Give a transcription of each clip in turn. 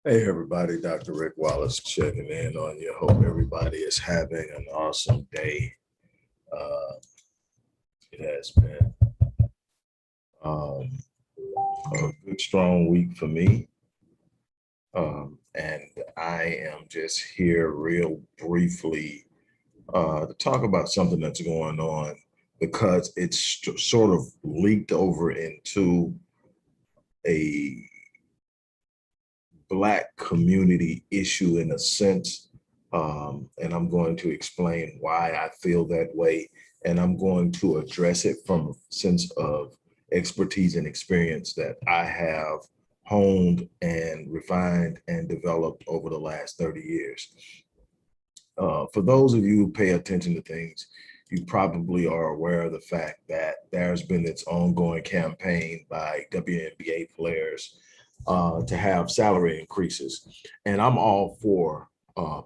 Hey everybody, Dr. Rick Wallace checking in on you. Hope everybody is having an awesome day. Uh, it has been um, a good, strong week for me. And I am just here real briefly to talk about something that's going on because it's sort of leaked over into a Black community issue in a sense. And I'm going to explain why I feel that way. And I'm going to address it from a sense of expertise and experience that I have honed and refined and developed over the last 30 years. For those of you who pay attention to things, you probably are aware of the fact that there's been this ongoing campaign by WNBA players to have salary increases. And I'm all for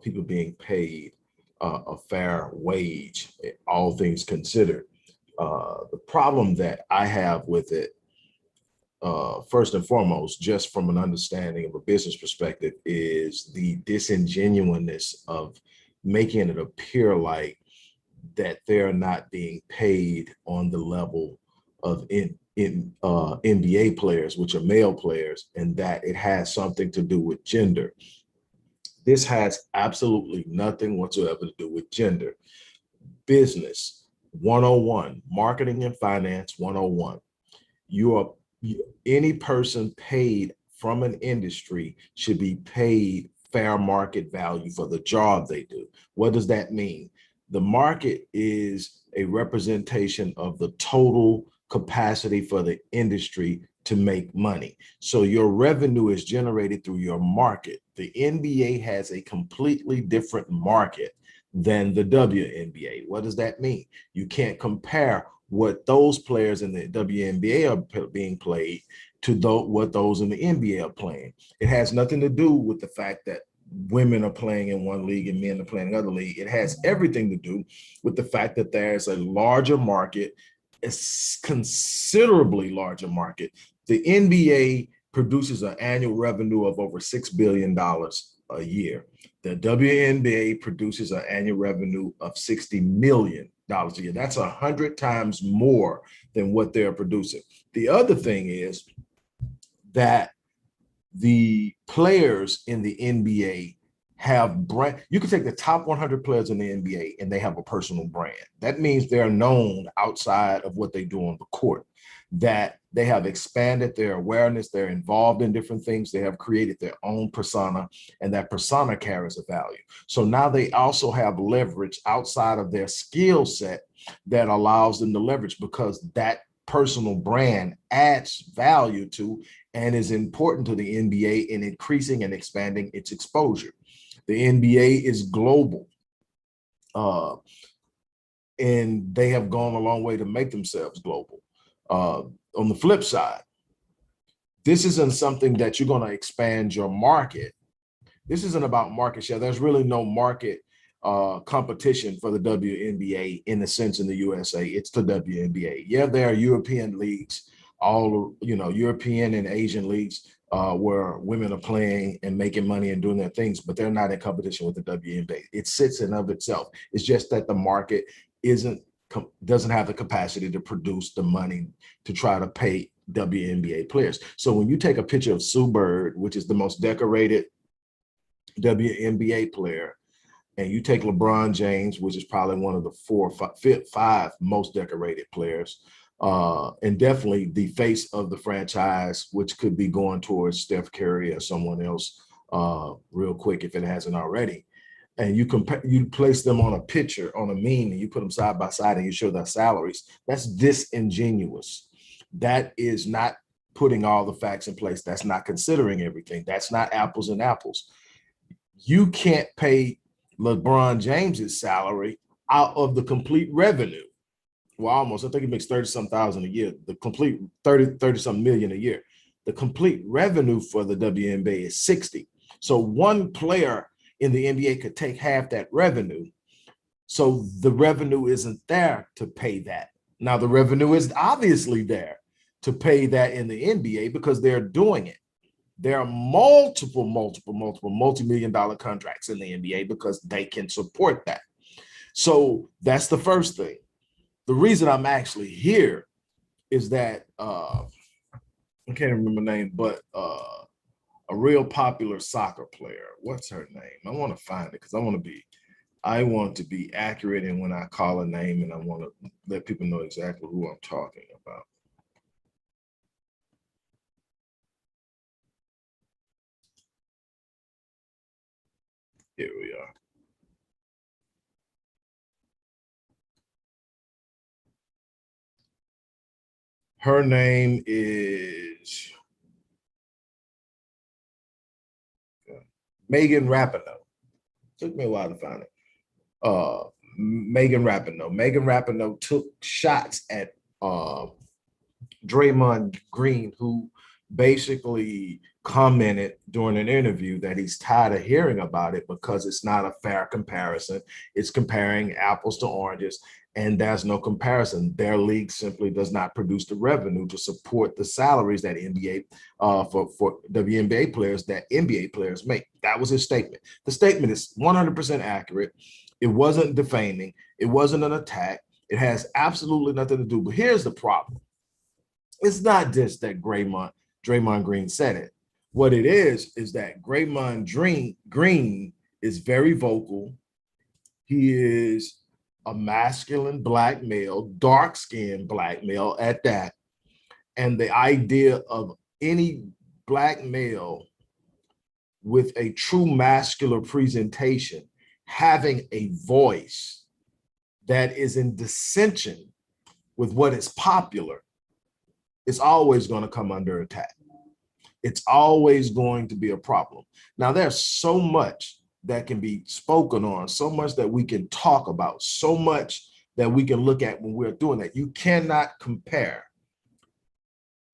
people being paid a fair wage, all things considered. The problem that I have with it, first and foremost, just from an understanding of a business perspective, is the disingenuousness of making it appear like that they're not being paid on the level of NBA players, which are male players, and that it has something to do with gender. This has absolutely nothing whatsoever to do with gender. Business 101, marketing and finance 101. Any person paid from an industry should be paid fair market value for the job they do. What does that mean? The market is a representation of the total capacity for the industry to make money. So your revenue is generated through your market. The NBA has a completely different market than the WNBA. What does that mean? You can't compare what those players in the WNBA are being played to what those in the NBA are playing. It has nothing to do with the fact that women are playing in one league and men are playing in another league. It has everything to do with the fact that there's a larger market, a considerably larger market. The NBA produces an annual revenue of over $6 billion a year. The WNBA produces an annual revenue of $60 million a year. That's 100 times more than what they're producing. The other thing is that the players in the NBA have brand. You can take the top 100 players in the NBA and they have a personal brand. That means they're known outside of what they do on the court, that they have expanded their awareness, they're involved in different things, they have created their own persona, and that persona carries a value. So now they also have leverage outside of their skill set that allows them to leverage, because that personal brand adds value to and is important to the NBA in increasing and expanding its exposure. The NBA is global, and they have gone a long way to make themselves global. On the flip side, this isn't something that you're going to expand your market. This isn't about market share. There's really no market competition for the WNBA in the sense in the USA. It's the WNBA. Yeah, there are European leagues, all European and Asian leagues where women are playing and making money and doing their things, but they're not in competition with the WNBA. It sits in of itself. It's just that the market doesn't have the capacity to produce the money to try to pay WNBA players. So when you take a picture of Sue Bird, which is the most decorated WNBA player, and you take LeBron James, which is probably one of the five most decorated players, and definitely the face of the franchise, which could be going towards Steph Curry or someone else real quick if it hasn't already. And you place them on a picture, on a meme, and you put them side by side and you show their salaries. That's disingenuous. That is not putting all the facts in place. That's not considering everything. That's not apples and apples. You can't pay LeBron James's salary out of the complete revenue. Well, almost, I think he makes 30-some thousand a year, the complete 30-some million a year. The complete revenue for the WNBA is 60. So one player in the NBA could take half that revenue. So the revenue isn't there to pay that. Now, the revenue is obviously there to pay that in the NBA because they're doing it. There are multiple multi-million-dollar contracts in the NBA because they can support that. So that's the first thing. The reason I'm actually here is that I can't remember the name, but a real popular soccer player. What's her name? I want to find it because I want to be accurate, and when I call a name, and I want to let people know exactly who I'm talking about. Here we are. Her name is Megan Rapinoe. Took me a while to find it. Megan Rapinoe. Megan Rapinoe took shots at Draymond Green, who basically commented during an interview that he's tired of hearing about it because it's not a fair comparison. It's comparing apples to oranges, and there's no comparison. Their league simply does not produce the revenue to support the salaries that NBA for WNBA players that NBA players make. That was his statement. The statement is 100% accurate. It wasn't defaming. It wasn't an attack. It has absolutely nothing to do. But here's the problem. It's not just that Draymond Green said it. What it is that Draymond Green is very vocal. He is a masculine black male, dark-skinned black male at that. And the idea of any black male with a true masculine presentation having a voice that is in dissension with what is popular, it's always going to come under attack. It's always going to be a problem. Now, there's so much that can be spoken on, so much that we can talk about, so much that we can look at when we're doing that. You cannot compare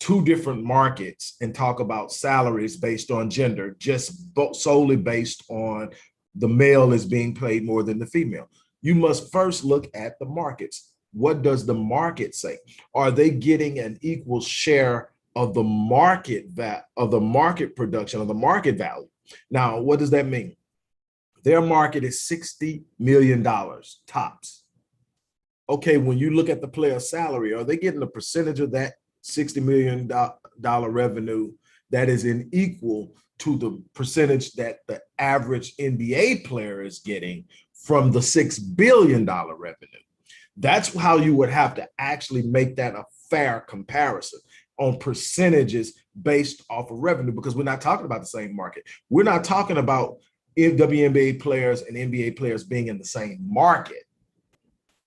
two different markets and talk about salaries based on gender, just solely based on the male is being paid more than the female. You must first look at the markets. What does the market say? Are they getting an equal share of the market production, of the market value? Now, what does that mean? Their market is $60 million tops. Okay, when you look at the player salary, are they getting a percentage of that $60 million revenue that is in equal to the percentage that the average NBA player is getting from the $6 billion revenue? That's how you would have to actually make that a fair comparison on percentages based off of revenue, because we're not talking about the same market. We're not talking about WNBA players and NBA players being in the same market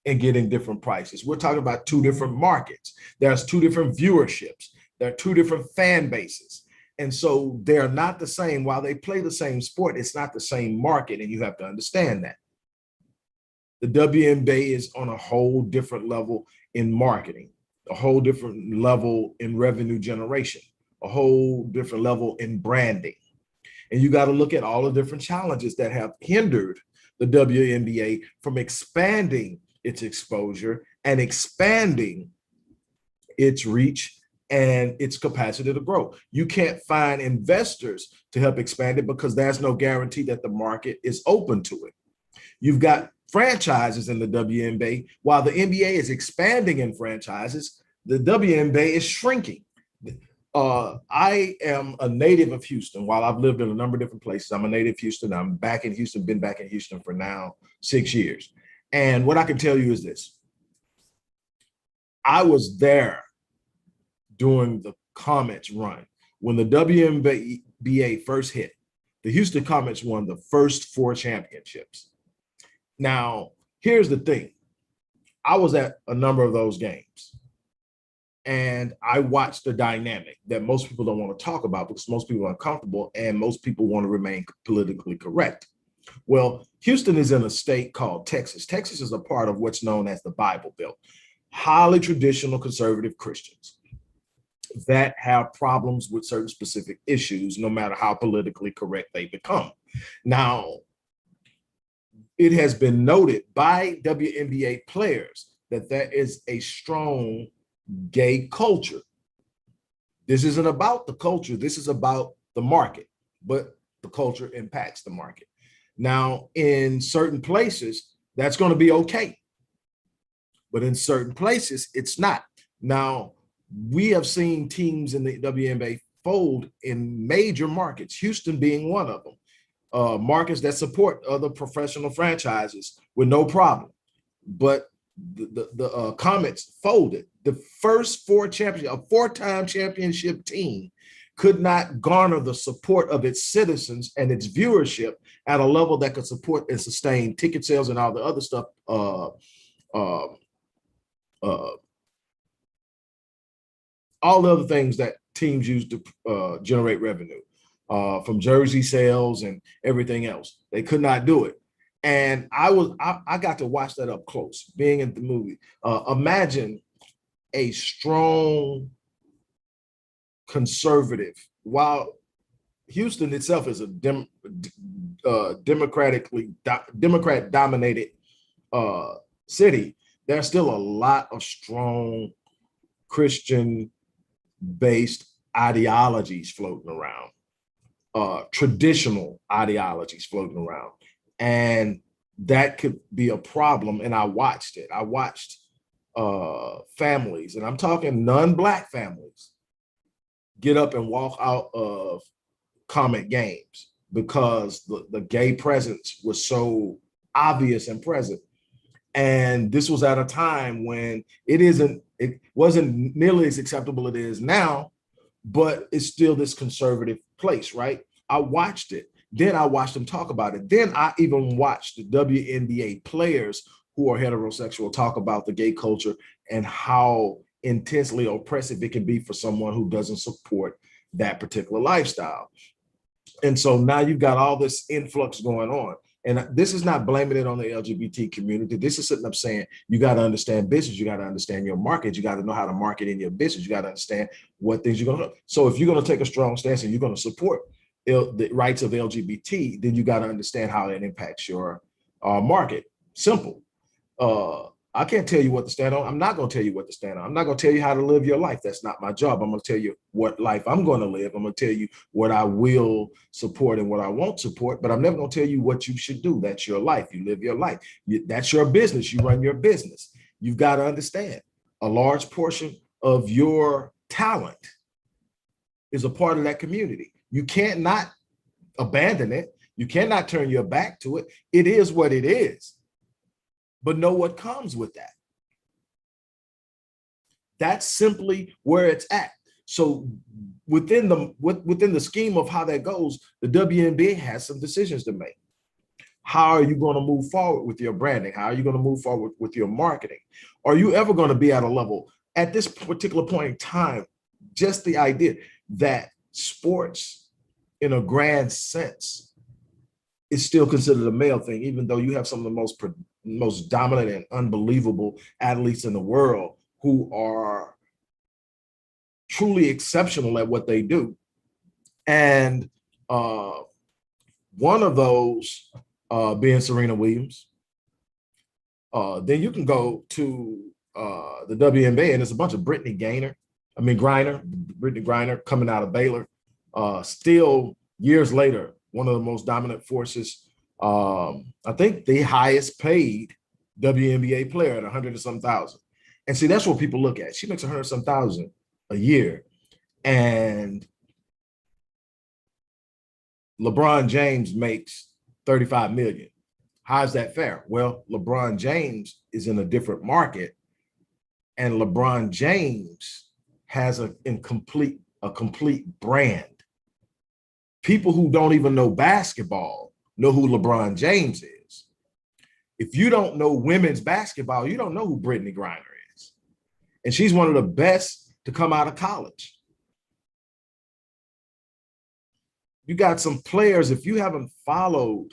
and getting different prices. We're talking about two different markets. There's two different viewerships. There are two different fan bases. And so they're not the same. While they play the same sport, it's not the same market, and you have to understand that. The WNBA is on a whole different level in marketing, a whole different level in revenue generation, a whole different level in branding. And you got to look at all the different challenges that have hindered the WNBA from expanding its exposure and expanding its reach and its capacity to grow. You can't find investors to help expand it because there's no guarantee that the market is open to it. You've got franchises in the WNBA. While the NBA is expanding in franchises, the WNBA is shrinking. I am a native of Houston. While I've lived in a number of different places, I'm a native of Houston. I'm back in Houston, been back in Houston for now 6 years. And what I can tell you is this. I was there during the Comets run. When the WNBA first hit, the Houston Comets won the first 4 championships. Now, here's the thing. I was at a number of those games, and I watched the dynamic that most people don't want to talk about because most people are uncomfortable and most people want to remain politically correct. Well, Houston is in a state called Texas. Texas is a part of what's known as the Bible Belt. Highly traditional conservative Christians that have problems with certain specific issues, no matter how politically correct they become. Now, it has been noted by WNBA players that there is a strong gay culture. This isn't about the culture. This is about the market, but the culture impacts the market. Now, in certain places, that's going to be okay. But in certain places, it's not. Now, we have seen teams in the WNBA fold in major markets, Houston being one of them, markets that support other professional franchises with no problem. But the Comets folded. The first a four-time championship team could not garner the support of its citizens and its viewership at a level that could support and sustain ticket sales and all the other stuff, uh, all the other things that teams use to generate revenue, from jersey sales and everything else. They could not do it. And I got to watch that up close, being in the movie. Imagine a strong conservative, while Houston itself is a Democrat-dominated city, there's still a lot of strong Christian-based ideologies floating around, traditional ideologies floating around. And that could be a problem. And I watched it. I watched families, and I'm talking non-Black families, get up and walk out of Comet games because the gay presence was so obvious and present. And this was at a time when it wasn't nearly as acceptable as it is now, but it's still this conservative place, right? I watched it. Then I watched them talk about it. Then I even watched the WNBA players who are heterosexual talk about the gay culture and how intensely oppressive it can be for someone who doesn't support that particular lifestyle. And so now you've got all this influx going on. And this is not blaming it on the LGBT community. This is sitting up saying, you got to understand business. You got to understand your market. You got to know how to market in your business. You got to understand what things you're going to do. So if you're going to take a strong stance and you're going to support the rights of LGBT, then you got to understand how it impacts your market. Simple. I can't tell you what to stand on. I'm not going to tell you what to stand on. I'm not going to tell you how to live your life. That's not my job. I'm going to tell you what life I'm going to live. I'm going to tell you what I will support and what I won't support, but I'm never going to tell you what you should do. That's your life. You live your life. That's your business. You run your business. You've got to understand a large portion of your talent is a part of that community. You can't not abandon it. You cannot turn your back to it. It is what it is. But know what comes with that. That's simply where it's at. So within the scheme of how that goes, the WNBA has some decisions to make. How are you going to move forward with your branding? How are you going to move forward with your marketing? Are you ever going to be at a level at this particular point in time? Just the idea that sports in a grand sense is still considered a male thing, even though you have some of the most dominant and unbelievable athletes in the world who are truly exceptional at what they do. And one of those being Serena Williams. Then you can go to the WNBA, and it's a bunch of Brittany Griner coming out of Baylor. Still years later, one of the most dominant forces. I think the highest paid WNBA player at 100 and some thousand. And see, that's what people look at. She makes 100 some thousand a year. And LeBron James makes 35 million. How's that fair? Well, LeBron James is in a different market, and LeBron James has a complete brand. People who don't even know basketball know who LeBron James is. If you don't know women's basketball, you don't know who Brittany Griner is. And she's one of the best to come out of college. You got some players, if you haven't followed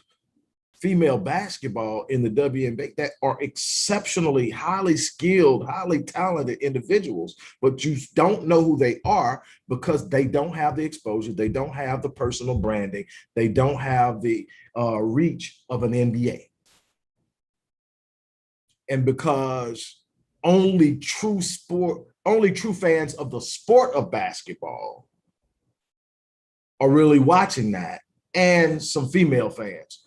female basketball in the WNBA, that are exceptionally highly skilled, highly talented individuals, but you don't know who they are because they don't have the exposure, they don't have the personal branding, they don't have the reach of an NBA. And because only true fans of the sport of basketball are really watching that, and some female fans.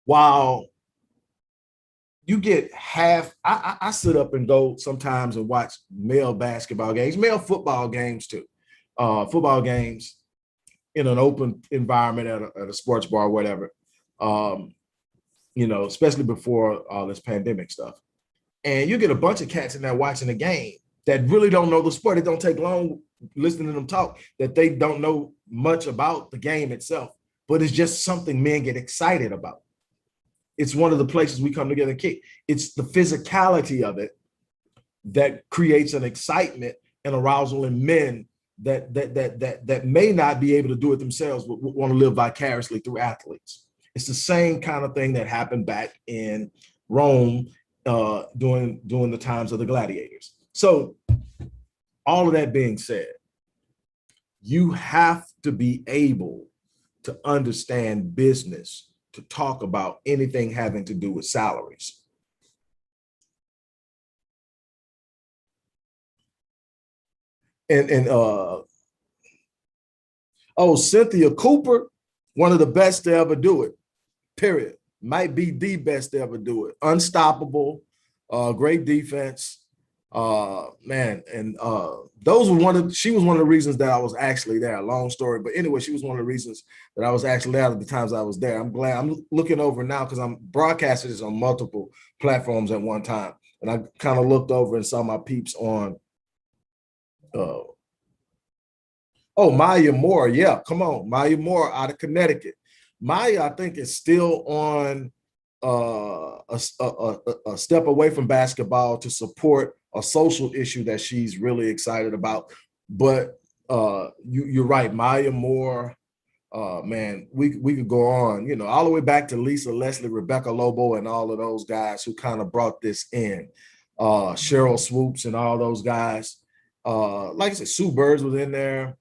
While you get half, I sit up and go sometimes and watch male basketball games, male football games too, football games in an open environment at a sports bar or whatever, especially before all this pandemic stuff. And you get a bunch of cats in there watching the game that really don't know the sport. It don't take long listening to them talk that they don't know much about the game itself, but it's just something men get excited about. It's one of the places we come together and kick. It's the physicality of it that creates an excitement and arousal in men that may not be able to do it themselves, but want to live vicariously through athletes. It's the same kind of thing that happened back in Rome during the times of the gladiators. So all of that being said, you have to be able to understand business to talk about anything having to do with salaries. Cynthia Cooper, one of the best to ever do it, period. Might be the best to ever do it. Unstoppable, great defense. She was one of the reasons that I was actually there. Long story, but anyway, she was one of the reasons that I was actually there at the times I was there. I'm glad. I'm looking over now because I'm broadcasting this on multiple platforms at one time, and I kind of looked over and saw my peeps on. Maya Moore, yeah, come on, Maya Moore out of Connecticut. Maya, I think, is still on a step away from basketball to support a social issue that she's really excited about. But you're right, Maya Moore. Man, we could go on, all the way back to Lisa Leslie, Rebecca Lobo, and all of those guys who kind of brought this in. Cheryl Swoops and all those guys. Like I said, Sue Birds was in there,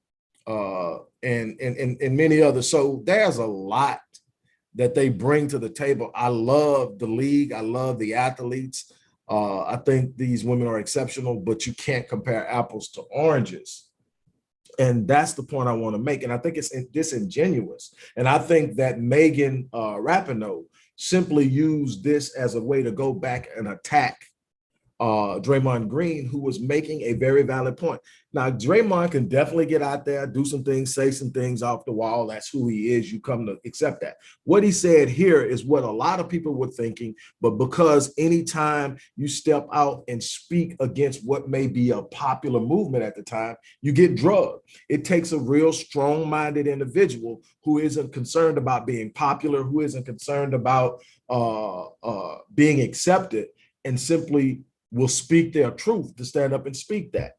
and many others. So there's a lot that they bring to the table. I love the league. I love the athletes. I think these women are exceptional, but you can't compare apples to oranges. And that's the point I want to make. And I think it's disingenuous. And I think that Megan Rapinoe simply used this as a way to go back and attack Draymond Green, who was making a very valid point. Now, Draymond can definitely get out there, do some things, say some things off the wall. That's who he is. You come to accept that. What he said here is what a lot of people were thinking, but because anytime you step out and speak against what may be a popular movement at the time, you get drugged. It takes a real strong-minded individual who isn't concerned about being popular, who isn't concerned about being accepted, and simply will speak their truth to stand up and speak that.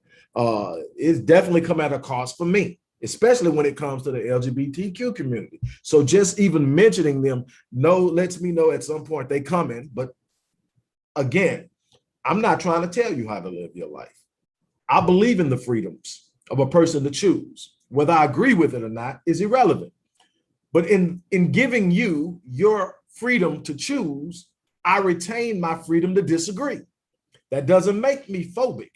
It's definitely come at a cost for me, especially when it comes to the LGBTQ community. So just even mentioning them lets me know at some point they come in. But again, I'm not trying to tell you how to live your life. I believe in the freedoms of a person to choose. Whether I agree with it or not is irrelevant. But in giving you your freedom to choose, I retain my freedom to disagree. That doesn't make me phobic.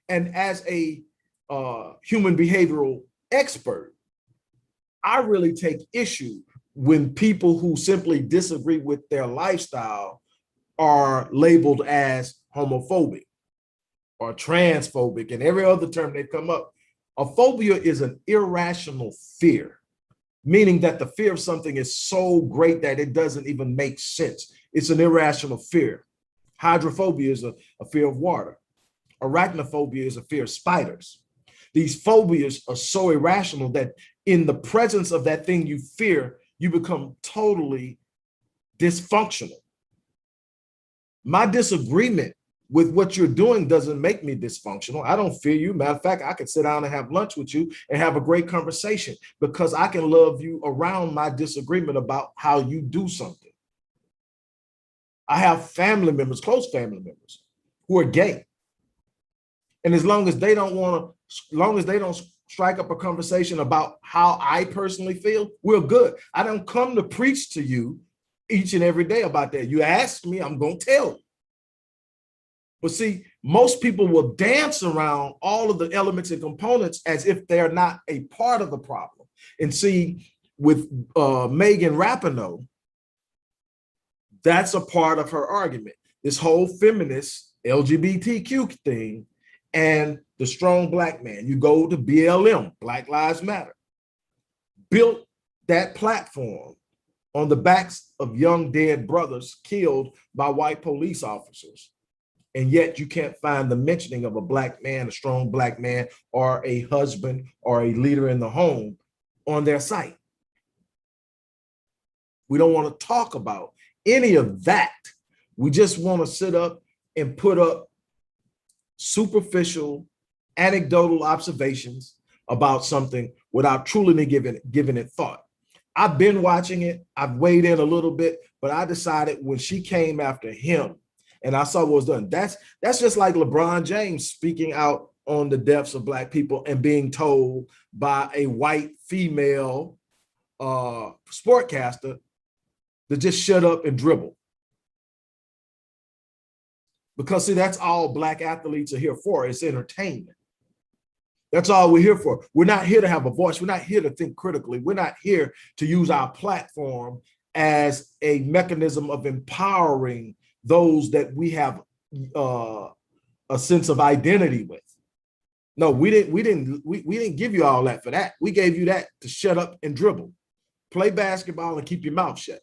And as a human behavioral expert, I really take issue when people who simply disagree with their lifestyle are labeled as homophobic or transphobic and every other term they've come up. A phobia is an irrational fear, meaning that the fear of something is so great that it doesn't even make sense. It's an irrational fear. Hydrophobia is a fear of water. Arachnophobia is a fear of spiders. These phobias are so irrational that in the presence of that thing you fear, you become totally dysfunctional. My disagreement with what you're doing doesn't make me dysfunctional. I don't fear you. Matter of fact, I could sit down and have lunch with you and have a great conversation because I can love you around my disagreement about how you do something. I have family members, close family members, who are gay. And as long as they don't strike up a conversation about how I personally feel, we're good. I don't come to preach to you each and every day about that. You ask me, I'm going to tell you. But see, most people will dance around all of the elements and components as if they're not a part of the problem. And see, with Megan Rapinoe, that's a part of her argument. This whole feminist LGBTQ thing and the strong black man. You go to BLM, Black Lives Matter, built that platform on the backs of young dead brothers killed by white police officers. And yet you can't find the mentioning of a black man, a strong black man, or a husband or a leader in the home on their site. We don't want to talk about any of that. We just want to sit up and put up superficial, anecdotal observations about something without truly giving it thought. I've been watching it. I've weighed in a little bit, but I decided when she came after him and I saw what was done, that's just like LeBron James speaking out on the deaths of black people and being told by a white female sportcaster to just shut up and dribble. Because see, that's all black athletes are here for. It's entertainment. That's all we're here for. We're not here to have a voice. We're not here to think critically. We're not here to use our platform as a mechanism of empowering those that we have a sense of identity with. No, we didn't give you all that for that. We gave you that to shut up and dribble, play basketball and keep your mouth shut.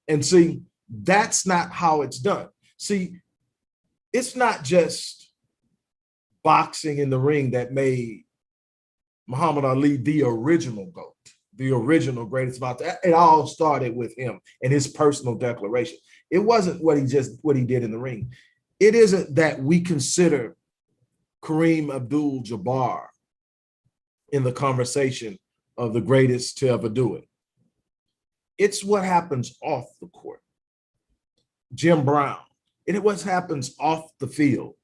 And see, that's not how it's done. See, it's not just boxing in the ring that made Muhammad Ali the original GOAT, the original greatest boxer. It all started with him and his personal declaration. It wasn't what he did in the ring. It isn't that we consider Kareem Abdul-Jabbar in the conversation of the greatest to ever do it. It's what happens off the court. Jim Brown. It's what happens off the field.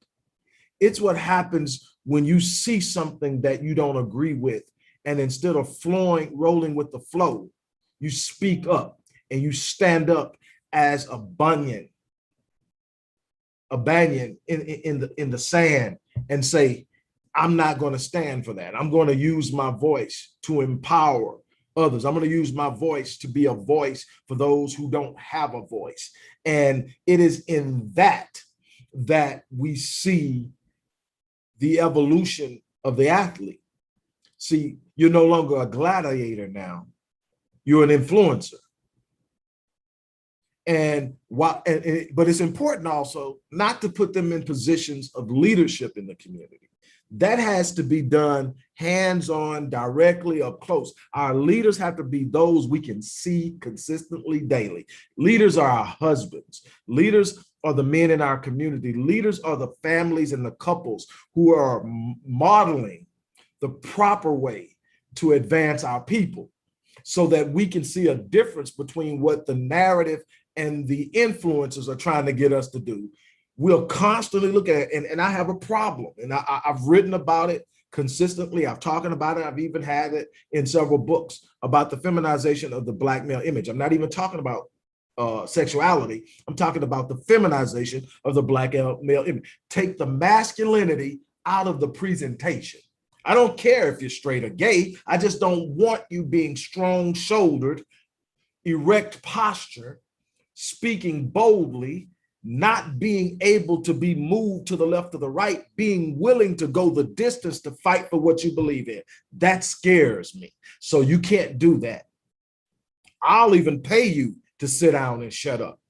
It's what happens when you see something that you don't agree with, and instead of rolling with the flow, you speak up and you stand up as a banyan in the sand and say, I'm not going to stand for that. I'm going to use my voice to empower others. I'm going to use my voice to be a voice for those who don't have a voice. And it is in that we see the evolution of the athlete. See, you're no longer a gladiator now. You're an influencer. But it's important also not to put them in positions of leadership in the community. That has to be done hands-on, directly up close. Our leaders have to be those we can see consistently daily. Leaders are our husbands. Leaders are the men in our community. Leaders are the families and the couples who are modeling the proper way to advance our people so that we can see a difference between what the narrative and the influencers are trying to get us to do. We'll constantly look at it, and I have a problem, and I've written about it consistently. I've talked about it. I've even had it in several books about the feminization of the Black male image. I'm not even talking about sexuality. I'm talking about the feminization of the Black male image. Take the masculinity out of the presentation. I don't care if you're straight or gay. I just don't want you being strong-shouldered, erect posture, speaking boldly, not being able to be moved to the left or the right, being willing to go the distance to fight for what you believe in. That scares me. So you can't do that. I'll even pay you to sit down and shut up.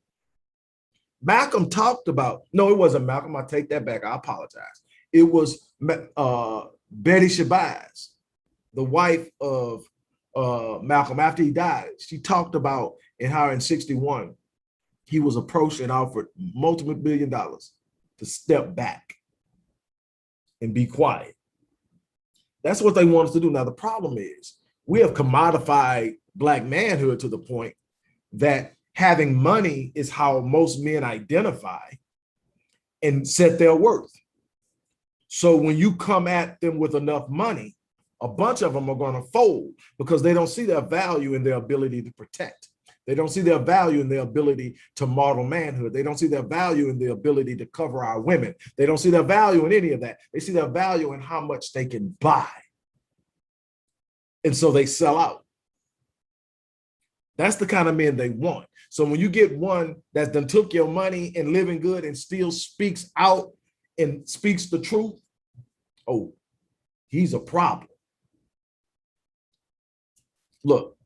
Malcolm talked about, no, it wasn't Malcolm. I take that back. I apologize. It was Betty Shabazz, the wife of Malcolm after he died. She talked about in how in 1961, he was approached and offered multiple $1 billion to step back and be quiet. That's what they want us to do. Now, the problem is we have commodified Black manhood to the point that having money is how most men identify and set their worth. So when you come at them with enough money, a bunch of them are going to fold because they don't see their value in their ability to protect. They don't see their value in their ability to model manhood. They don't see their value in the ability to cover our women. They don't see their value in any of that. They see their value in how much they can buy. And so they sell out. That's the kind of men they want. So when you get one that done took your money and living good and still speaks out and speaks the truth, oh, he's a problem. Look,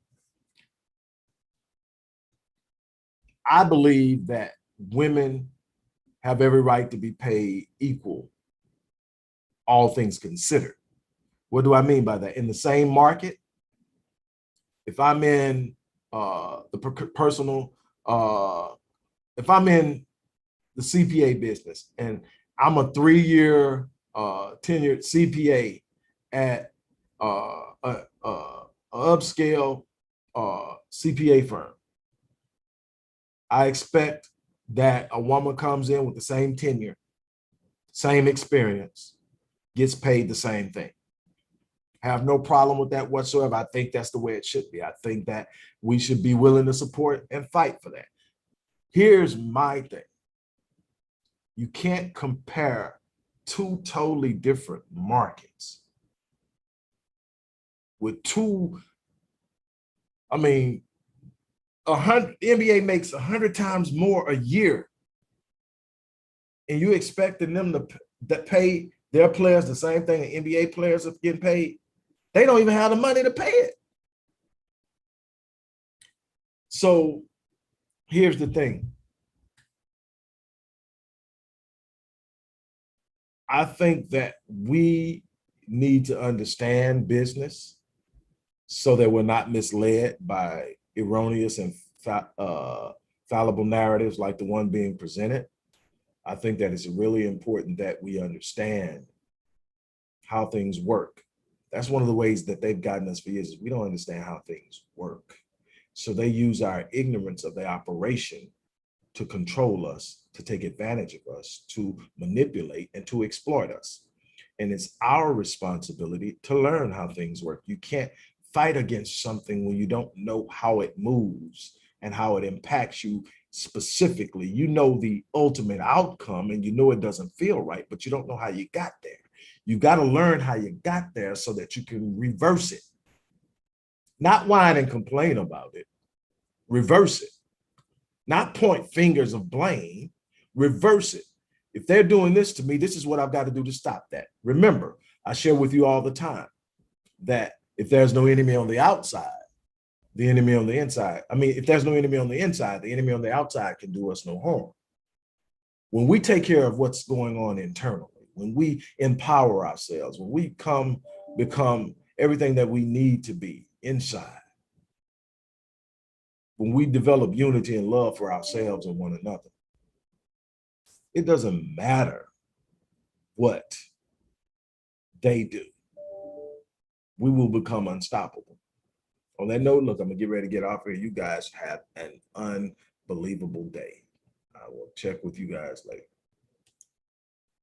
I believe that women have every right to be paid equal, all things considered. What do I mean by that? In the same market, if I'm in if I'm in the CPA business and I'm a 3-year tenured CPA at a upscale CPA firm, I expect that a woman comes in with the same tenure, same experience, gets paid the same thing. Have no problem with that whatsoever. I think that's the way it should be. I think that we should be willing to support and fight for that. Here's my thing. You can't compare two totally different markets with two, the NBA makes 100 times more a year, and you expecting them to pay their players the same thing that NBA players are getting paid? They don't even have the money to pay it. So here's the thing. I think that we need to understand business so that we're not misled by erroneous and fallible narratives like the one being presented. I think that it's really important that we understand how things work. That's one of the ways that they've gotten us for years, is we don't understand how things work. So they use our ignorance of the operation to control us, to take advantage of us, to manipulate and to exploit us. And it's our responsibility to learn how things work. You can't fight against something when you don't know how it moves and how it impacts you specifically. You know the ultimate outcome and you know it doesn't feel right, but you don't know how you got there. You got to learn how you got there so that you can reverse it. Not whine and complain about it. Reverse it. Not point fingers of blame. Reverse it. If they're doing this to me, this is what I've got to do to stop that. Remember, I share with you all the time that if there's no enemy on the outside, the enemy on the inside. If there's no enemy on the inside, the enemy on the outside can do us no harm. When we take care of what's going on internally, when we empower ourselves, when we become everything that we need to be inside, when we develop unity and love for ourselves and one another, it doesn't matter what they do. We will become unstoppable. On that note, look, I'm gonna get ready to get off here. You guys have an unbelievable day. I will check with you guys later.